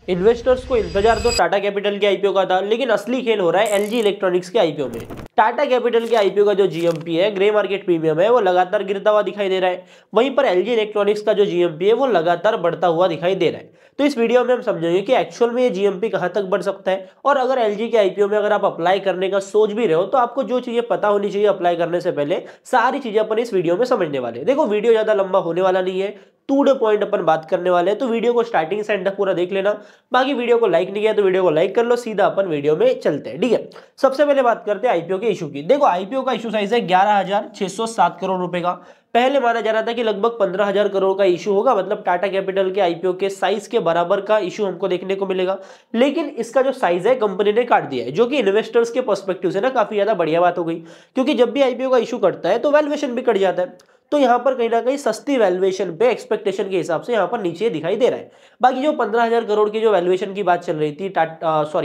Investors को इंतजार तो टाटा कैपिटल के आईपीओ का था, लेकिन असली खेल हो रहा है एलजी इलेक्ट्रॉनिक्स के आईपीओ में। टाटा कैपिटल के आईपीओ का जो जीएमपी है, ग्रे मार्केट प्रीमियम है, वो लगातार गिरता हुआ दिखाई दे रहा है। वहीं पर एलजी इलेक्ट्रॉनिक्स का जो जीएमपी है वो लगातार बढ़ता हुआ दिखाई दे रहा है। तो इस वीडियो में हम समझेंगे कि एक्चुअल में ये जीएमपी कहां तक बढ़ सकता है, और अगर एलजी के आईपीओ में अगर आप अप्लाई करने का सोच भी रहे हो तो आपको जो चीजें पता होनी चाहिए अप्लाई करने से पहले, सारी चीजें अपन इस वीडियो में समझने वाले हैं। देखो वीडियो ज्यादा लंबा होने वाला नहीं है, टू द पॉइंट अपन बात करने वाले हैं, तो वीडियो को स्टार्टिंग से एंड तक पूरा देख लेना। बाकी वीडियो को लाइक नहीं किया तो वीडियो को लाइक कर लो, सीधा अपन वीडियो में चलते हैं। ठीक है, सबसे पहले बात करते हैं आईपीओ के इशू की। देखो आईपीओ का इशू साइज है 11,607 करोड़ रुपए का। पहले माना जा रहा था कि लगभग 15,000 करोड़ का इशू होगा, मतलब टाटा कैपिटल के आईपीओ के साइज के बराबर का इशू हमको देखने को मिलेगा। लेकिन इसका जो साइज है कंपनी ने काट दिया है, जो कि इन्वेस्टर्स के पर्सपेक्टिव से ना काफी ज्यादा बढ़िया बात हो गई, क्योंकि जब भी आईपीओ का इशू कटता है तो वैल्यूएशन भी कट जाता है। तो यहां पर कहीं ना कहीं सस्ती वैल्यूएशन पे एक्सपेक्टेशन के हिसाब से यहां पर नीचे दिखाई दे रहा है। बाकी जो 15,000 करोड़ की जो वैल्यूएशन की बात चल रही थी,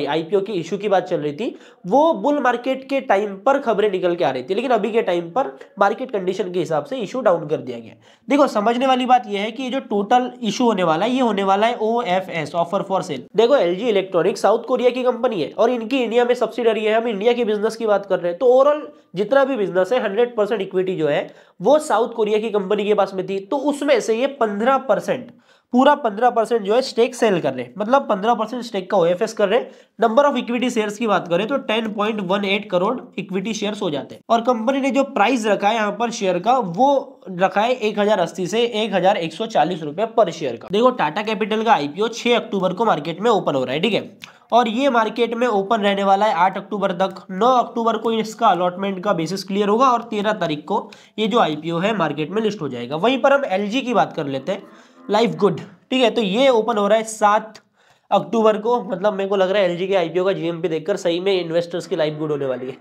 आईपीओ की इशू की बात चल रही थी, वो बुल मार्केट के टाइम पर खबरें निकल के आ रही थी, लेकिन अभी के टाइम पर मार्केट कंडीशन के हिसाब से इशू डाउन कर दिया गया। देखो समझने वाली बात यह है कि ये जो टोटल इशू होने वाला है, ये होने वाला है OFS, ऑफर फॉर सेल। देखो एलजी इलेक्ट्रॉनिक्स साउथ कोरिया की कंपनी है और इनकी इंडिया में सब्सिडरी है। हम इंडिया के बिजनेस की बात कर रहे हैं, तो ओवरऑल जितना भी बिजनेस है 100% इक्विटी जो है वो साउथ कोरिया की कंपनी के पास में थी। तो उसमें से ये 15%, पूरा 15% जो है स्टेक सेल कर रहे हैं, मतलब 15% स्टेक का OFS कर रहे हैं। नंबर ऑफ इक्विटी शेयर्स की बात करें तो 10.18 करोड़ इक्विटी शेयर्स हो जाते हैं। और कंपनी ने जो प्राइस रखा है यहाँ पर शेयर का, वो रखा है 1080 से 1140 रुपए पर शेयर का। देखो टाटा कैपिटल का आईपीओ 6 अक्टूबर को मार्केट में ओपन हो रहा है, ठीक है, और ये मार्केट में ओपन रहने वाला है 8 अक्टूबर तक। 9 अक्टूबर को इसका अलॉटमेंट का बेसिस क्लियर होगा और 13 तारीख को ये जो आईपीओ है मार्केट में लिस्ट हो जाएगा। वहीं पर हम एलजी की बात कर लेते हैं, लाइफ गुड, ठीक है, तो ये ओपन हो रहा है 7 अक्टूबर को। मतलब मेरे को लग रहा है एलजी के आईपीओ का जीएमपी देखकर सही में इन्वेस्टर्स की लाइफ गुड होने वाली है।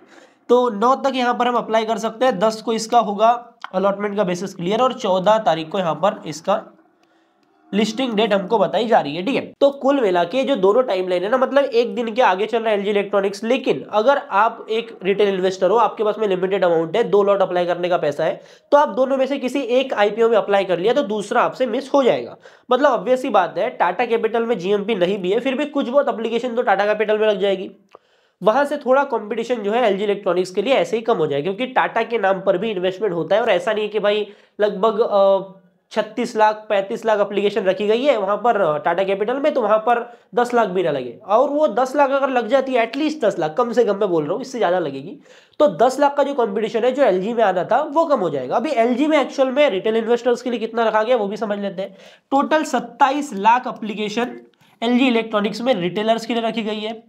तो 9 तक यहाँ पर हम अप्लाई कर सकते हैं, 10 को इसका होगा अलॉटमेंट का बेसिस क्लियर, और 14 तारीख को यहाँ पर इसका लिस्टिंग डेट हमको बताई जा रही है, ठीक है। तो कुल मिला के जो दोनों टाइमलाइन है ना, मतलब एक दिन के आगे चल रहा है एलजी इलेक्ट्रॉनिक्स। लेकिन अगर आप एक रिटेल इन्वेस्टर हो, आपके पास में लिमिटेड अमाउंट है, 2 लॉट अप्लाई करने का पैसा है, तो आप दोनों में से किसी एक आईपीओ में अप्लाई कर लिया तो दूसरा आपसे मिस हो जाएगा। मतलब ऑब्वियस ही बात है, टाटा कैपिटल में जीएमपी नहीं भी है, फिर भी कुछ बहुत एप्लीकेशन तो टाटा कैपिटल में लग जाएगी। वहां से थोड़ा कंपटीशन जो है एलजी इलेक्ट्रॉनिक्स के लिए ऐसे ही कम हो जाएगा, क्योंकि टाटा के नाम पर भी इन्वेस्टमेंट होता है। और ऐसा नहीं है कि भाई लगभग 36 लाख 35 लाख एप्लीकेशन रखी गई है वहां पर टाटा कैपिटल में, तो वहां पर 10 लाख भी ना लगे। और वो 10 लाख अगर लग जाती है, एटलीस्ट 10 लाख कम से कम मैं बोल रहा हूँ, इससे ज्यादा लगेगी, तो 10 लाख का जो कंपटीशन है जो एलजी में आना था वो कम हो जाएगा। अभी एलजी में एक्चुअल में रिटेल इन्वेस्टर्स के लिए कितना रखा गया वो भी समझ लेते हैं। Total 27 lakh application LG electronics में रिटेलर्स के लिए रखी गई है।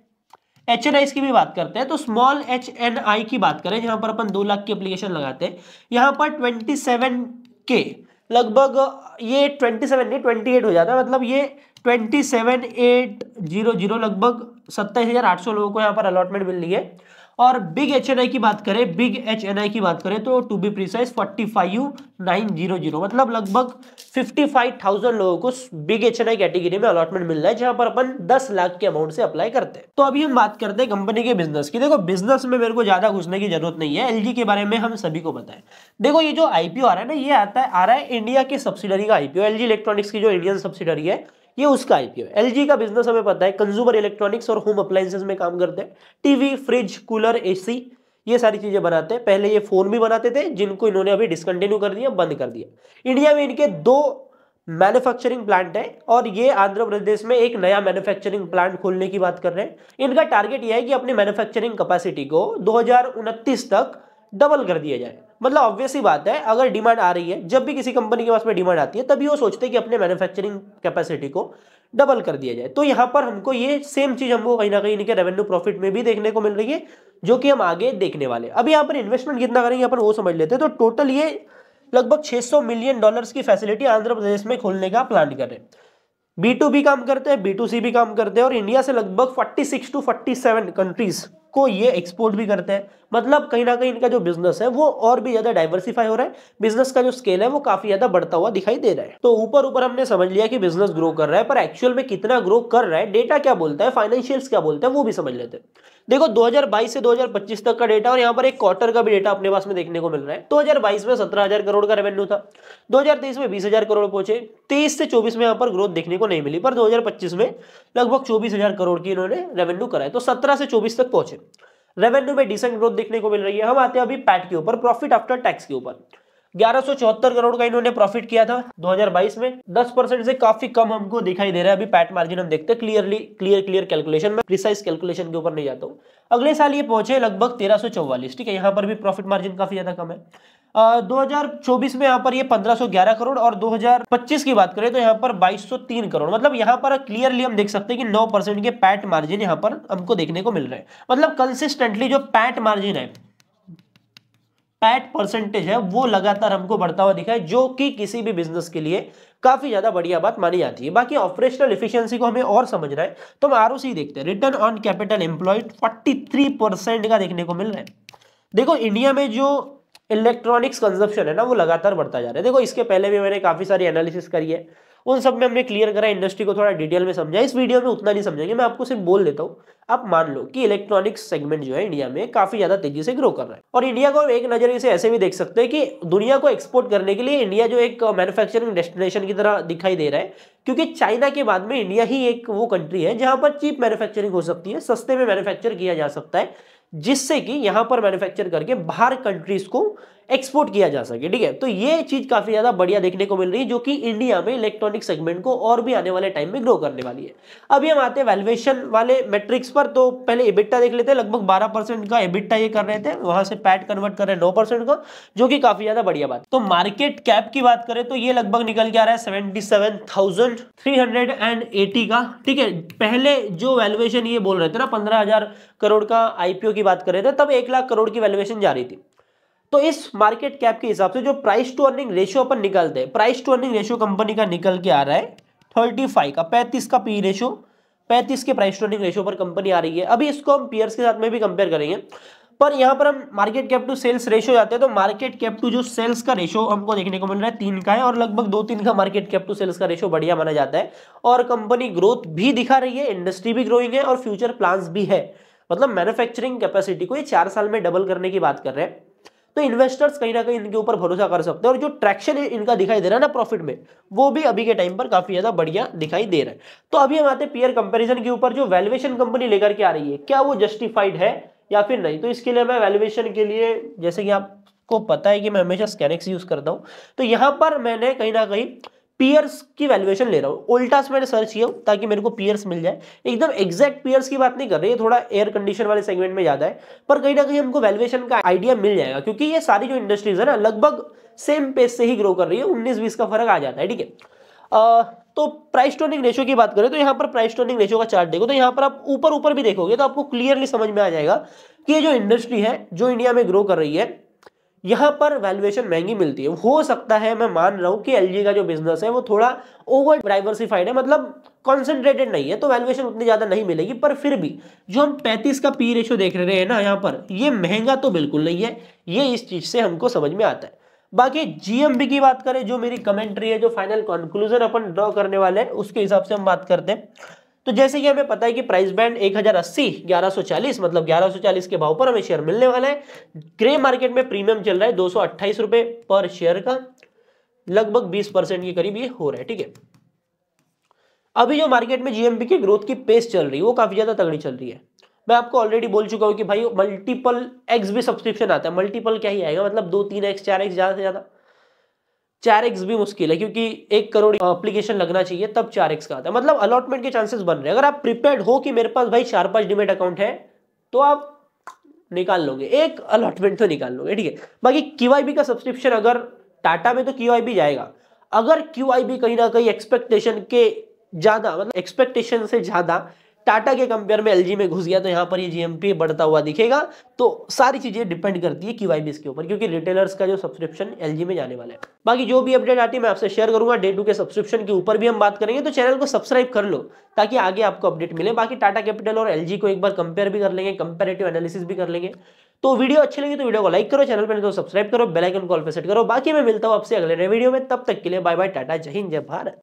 HNI की भी बात करते हैं, तो स्मॉल HNI की बात करें, जहां पर अपन 2 लाख की एप्लीकेशन लगाते हैं, यहाँ पर 27K लगभग, ये 27 नहीं 28 हो जाता है, मतलब ये 27,800 लगभग 27,800 लोगों को यहाँ पर अलॉटमेंट मिल रही है। और बिग HNI की बात करें, बिग HNI की बात करें तो टू बी प्रिसाइज 45,900, मतलब लगभग 55,000 लोगों को बिग HNI कैटेगरी में अलॉटमेंट मिल रहा है, जहां पर अपन 10 लाख के अमाउंट से अप्लाई करते हैं। तो अभी हम बात करते हैं कंपनी के बिजनेस की। देखो बिजनेस में मेरे को ज्यादा घुसने की जरूरत नहीं है, एलजी के बारे में हम सभी को पता है। देखो ये जो आईपीओ आ रहा है ना, ये आ रहा है इंडिया की सब्सिडरी का आईपीओ। एलजी इलेक्ट्रॉनिक्स की जो इंडियन सब्सिडरी है, ये उसका आईपीओ है। एलजी का बिजनेस हमें पता है, कंज्यूमर इलेक्ट्रॉनिक्स और होम अप्लायंसेस में काम करते हैं। टीवी, फ्रिज, कूलर, एसी, ये सारी चीजें बनाते हैं। पहले ये फोन भी बनाते थे, जिनको इन्होंने अभी डिसकंटिन्यू कर दिया, बंद कर दिया। इंडिया में इनके 2 मैन्युफैक्चरिंग प्लांट है, और ये आंध्र प्रदेश में एक नया मैन्युफैक्चरिंग प्लांट खोलने की बात कर रहे हैं। इनका टारगेट यह है कि अपनी मैन्युफैक्चरिंग कैपेसिटी को 2029 तक डबल कर दिया जाए। मतलब ऑब्वियस ही बात है, अगर डिमांड आ रही है, जब भी किसी कंपनी के पास में डिमांड आती है, तभी वो सोचते हैं कि अपने मैन्युफैक्चरिंग कैपेसिटी को डबल कर दिया जाए। तो यहाँ पर हमको ये सेम चीज हमको कहीं ना कहीं इनके रेवेन्यू प्रॉफिट में भी देखने को मिल रही है, जो कि हम आगे देखने वाले। अभी यहाँ पर इन्वेस्टमेंट कितना करेंगे अपन वो समझ लेते हैं। तो टोटल ये लगभग $600 मिलियन की फैसिलिटी आंध्र प्रदेश में खोलने का प्लान कर रहे हैं। B2B काम करते हैं, B2C भी काम करते हैं, और इंडिया से लगभग 46 to 47 कंट्रीज को ये एक्सपोर्ट भी करते हैं। मतलब कहीं ना कहीं इनका जो बिजनेस है वो और भी ज्यादा डाइवर्सिफाई हो रहा है, बिजनेस का जो स्केल है वो काफी ज्यादा बढ़ता हुआ दिखाई दे रहा है। तो ऊपर ऊपर हमने समझ लिया कि बिजनेस ग्रो कर रहा है, पर एक्चुअल में कितना ग्रो कर रहा है, डेटा क्या बोलता है, फाइनेंशियल्स क्या बोलता है, वो भी समझ लेते हैं। देखो 2022 से 2025 तक का डेटा, और यहाँ पर एक क्वार्टर का भी डेटा अपने पास में देखने को मिल रहा है। 2022 में 17,000 करोड़ का रेवेन्यू था, 2023 में 20,000 करोड़ पहुंचे, 23 से 24 में यहाँ पर ग्रोथ देखने को नहीं मिली, पर 2025 में लगभग 24,000 करोड़ की इन्होंने रेवेन्यू कराए, तो 17 से 24 तक पहुंचे। रेवेन्यू में डिसेंट ग्रोथ देखने को मिल रही है। हम आते हैं अभी पैट के ऊपर, प्रॉफिट आफ्टर टैक्स के ऊपर। 1174 करोड़ का इन्होंने प्रॉफिट किया था 2022 में, 10% से काफी कम हमको दिखाई दे रहा है। अभी पैट मार्जिन हम देखते हैं क्लियर कैलकुलेशन में, प्रिसाइज कैलकुलेशन के ऊपर नहीं जाता हूं। अगले साल ये पहुंचे लगभग 1344, ठीक है, यहाँ पर भी प्रॉफिट मार्जिन काफी ज्यादा कम है। 2024 में यहाँ पर ये 1511 करोड़, और 2025 की बात करें तो यहाँ पर 2203 करोड़। मतलब यहाँ पर क्लियरली हम देख सकते हैं कि 9% के पैट मार्जिन यहाँ पर हमको देखने को मिल रहे हैं। मतलब कंसिस्टेंटली जो पैट मार्जिन है, पैट परसेंटेज है, वो लगातार हमको बढ़ता हुआ दिखा है, जो कि किसी भी बिजनेस के लिए काफी ज्यादा बढ़िया बात मानी जाती है। बाकी ऑपरेशनल एफिशिएंसी को हमें और समझना है तो हम आरओसी देखते हैं। रिटर्न ऑन कैपिटल एम्प्लॉयड 43% का देखने को मिल रहा है। देखो इंडिया में जो इलेक्ट्रॉनिक्स कंजप्शन है ना, वो लगातार बढ़ता जा रहा है। देखो इसके पहले भी मैंने काफी सारी एनालिसिस करी है, उन सब में हमने क्लियर करा, इंडस्ट्री को थोड़ा डिटेल में समझा। इस वीडियो में उतना नहीं समझेंगे, मैं आपको सिर्फ बोल देता हूँ। आप मान लो कि इलेक्ट्रॉनिक्स सेगमेंट जो है इंडिया में काफी ज्यादा तेजी से ग्रो कर रहा है, और इंडिया को एक नजरिए से ऐसे भी देख सकते हैं कि दुनिया को एक्सपोर्ट करने के लिए इंडिया जो एक मैन्युफैक्चरिंग डेस्टिनेशन की तरह दिखाई दे रहा है, क्योंकि चाइना के बाद में इंडिया ही एक वो कंट्री है जहां पर चीप मैन्युफैक्चरिंग हो सकती है, सस्ते में मैन्युफैक्चर किया जा सकता है, जिससे कि यहां पर मैन्युफैक्चर करके बाहर कंट्रीज को एक्सपोर्ट किया जा सके। ठीक है, तो ये चीज काफी ज्यादा बढ़िया देखने को मिल रही है, जो कि इंडिया में इलेक्ट्रॉनिक सेगमेंट को और भी आने वाले टाइम में ग्रो करने वाली है। अभी हम आते हैं वैल्यूएशन वाले मैट्रिक्स पर, तो पहले एबिटा देख लेते हैं। लगभग 12% का एबिटा ये कर रहे थे, वहां से पैट कन्वर्ट कर रहे हैं 9% का, जो कि काफी ज्यादा बढ़िया बात। तो मार्केट कैप की बात करें तो ये लगभग निकल के आ रहा है 77,380 का। ठीक है, पहले जो वैल्यूएशन ये बोल रहे थे ना 15,000 करोड़ का आईपीओ की बात कर रहे थे, तब 1 लाख करोड़ की वैल्यूएशन जा रही थी। तो इस मार्केट कैप के हिसाब से जो प्राइस टू अर्निंग रेशियो अपन निकालते हैं, price to earning ratio company का निकल के आ रहा है 35 का, 35 का पी रेशियो, 35 के प्राइस टू अर्निंग रेशियो पर कंपनी आ रही है। अभी इसको हम पीयर्स के साथ में भी कंपेयर करेंगे, पर यहाँ पर हम market cap to sales ratio जाते हैं, तो मार्केट कैप टू जो सेल्स का रेशियो हमको देखने को मिल रहा है 3 का है, और लगभग 2-3 का मार्केट कैप टू सेल्स का रेशियो बढ़िया माना जाता है। और कंपनी ग्रोथ भी दिखा रही है, इंडस्ट्री भी ग्रोइंग है, और फ्यूचर प्लान्स भी है। मतलब मैन्युफैक्चरिंग कैपेसिटी को ये 4 साल में डबल करने की बात कर रहे हैं, तो इन्वेस्टर्स कहीं ना कहीं इनके ऊपर भरोसा कर सकते हैं। और जो ट्रैक्शन इनका दिखाई दे रहा है ना प्रॉफिट में, वो भी अभी के टाइम पर काफी ज्यादा बढ़िया दिखाई दे रहा है। तो अभी हम आते हैं पीयर कंपैरिजन के ऊपर। जो वैल्यूएशन कंपनी लेकर के आ रही है, क्या वो जस्टिफाइड है या फिर नहीं? तो इसके लिए मैं वैल्यूएशन के लिए, जैसे कि आपको पता है कि मैं हमेशा स्कैनिक्स यूज करता हूं, तो यहां पर मैंने कहीं ना कहीं पीयर्स की वैल्यूएशन ले रहा हूं। उल्टा से मैंने सर्च किया ताकि मेरे को पीयर्स मिल जाए। एकदम एग्जैक्ट पीयर्स की बात नहीं कर रही है, थोड़ा एयर कंडीशन वाले सेगमेंट में ज्यादा है, पर कहीं ना कहीं हमको वैल्यूएशन का आइडिया मिल जाएगा, क्योंकि ये सारी जो इंडस्ट्रीज है ना लगभग सेम पेस से ही ग्रो कर रही है, 19-20 का फर्क आ जाता है। ठीक है, तो प्राइस टू अर्निंग रेशियो की बात करें तो यहाँ पर प्राइस टू अर्निंग रेशियो का चार्ट देखो, तो यहाँ पर आप ऊपर भी देखोगे तो आपको क्लियरली समझ में आ जाएगा कि ये जो इंडस्ट्री है जो इंडिया में ग्रो कर रही है, यहां पर वैल्यूएशन महंगी मिलती है। हो सकता है, मैं मान रहा हूं कि एलजी का जो बिजनेस है वो थोड़ा ओवर डाइवर्सिफाइड है, मतलब कॉन्सेंट्रेटेड नहीं है, तो वैल्यूएशन उतनी ज्यादा नहीं मिलेगी। पर फिर भी जो हम 35 का पी रेशियो देख रहे हैं ना यहाँ पर, ये महंगा तो बिल्कुल नहीं है, ये इस चीज से हमको समझ में आता है। बाकी जीएमबी की बात करें, जो मेरी कमेंट्री है, जो फाइनल कंक्लूजन अपन ड्रॉ करने वाले हैं, उसके हिसाब से हम बात करते हैं। तो जैसे कि हमें पता है कि प्राइस बैंड 1080 1140, मतलब 1140 के भाव पर हमें शेयर मिलने वाला है। ग्रे मार्केट में प्रीमियम चल रहा है 228 रुपए पर शेयर का, लगभग 20% के करीब ये हो रहा है। ठीक है, अभी जो मार्केट में जीएमबी की ग्रोथ की पेस चल रही है वो काफी ज्यादा तगड़ी चल रही है। मैं आपको ऑलरेडी बोल चुका हूं कि भाई मल्टीपल एक्स भी सब्सक्रिप्शन आता है। मल्टीपल क्या ही आएगा, मतलब 2-3x 4x, ज्यादा से ज्यादा 4x भी मुश्किल है, क्योंकि 1 करोड़ एप्लीकेशन लगना चाहिए तब 4x का आता है। मतलब अलॉटमेंट के चांसेस बन रहे हैं। अगर आप प्रिपेयर्ड हो कि मेरे पास भाई 4-5 डीमेट अकाउंट है, तो आप निकाल लोगे, एक अलॉटमेंट तो निकाल लोगे। ठीक है, बाकी क्यूआईबी का सब्सक्रिप्शन अगर टाटा में, तो क्यूआईबी जाएगा। अगर क्यूआईबी कहीं ना कहीं एक्सपेक्टेशन के ज्यादा, मतलब एक्सपेक्टेशन से ज्यादा टाटा के कंपेयर में एलजी में घुस गया तो यहाँ पर ये जीएमपी बढ़ता हुआ दिखेगा। तो सारी चीजें डिपेंड करती है क्यूआईबीएस के ऊपर, क्योंकि रिटेलर्स का जो सब्सक्रिप्शन एलजी में जाने वाला है। बाकी जो भी अपडेट आती है मैं आपसे शेयर करूंगा। डे 2 के सब्सक्रिप्शन के ऊपर भी हम बात करेंगे, तो चैनल को सब्सक्राइब कर लो ताकि आगे आपको अपडेट मिले। बाकी टाटा कैपिटल और एलजी को एक बार कंपेयर भी कर लेंगे, कंपेरेटिव एनालिसिस भी कर लेंगे। तो वीडियो अच्छी लगी तो वीडियो को लाइक करो, चैनल पर नहीं तो सब्सक्राइब करो, बेल आइकन कॉल पे सेट करो। बाकी मैं मिलता हूं आपसे अगले नए वीडियो में, तब तक के लिए बाय बाय, टाटा, जय हिंद, जय भारत।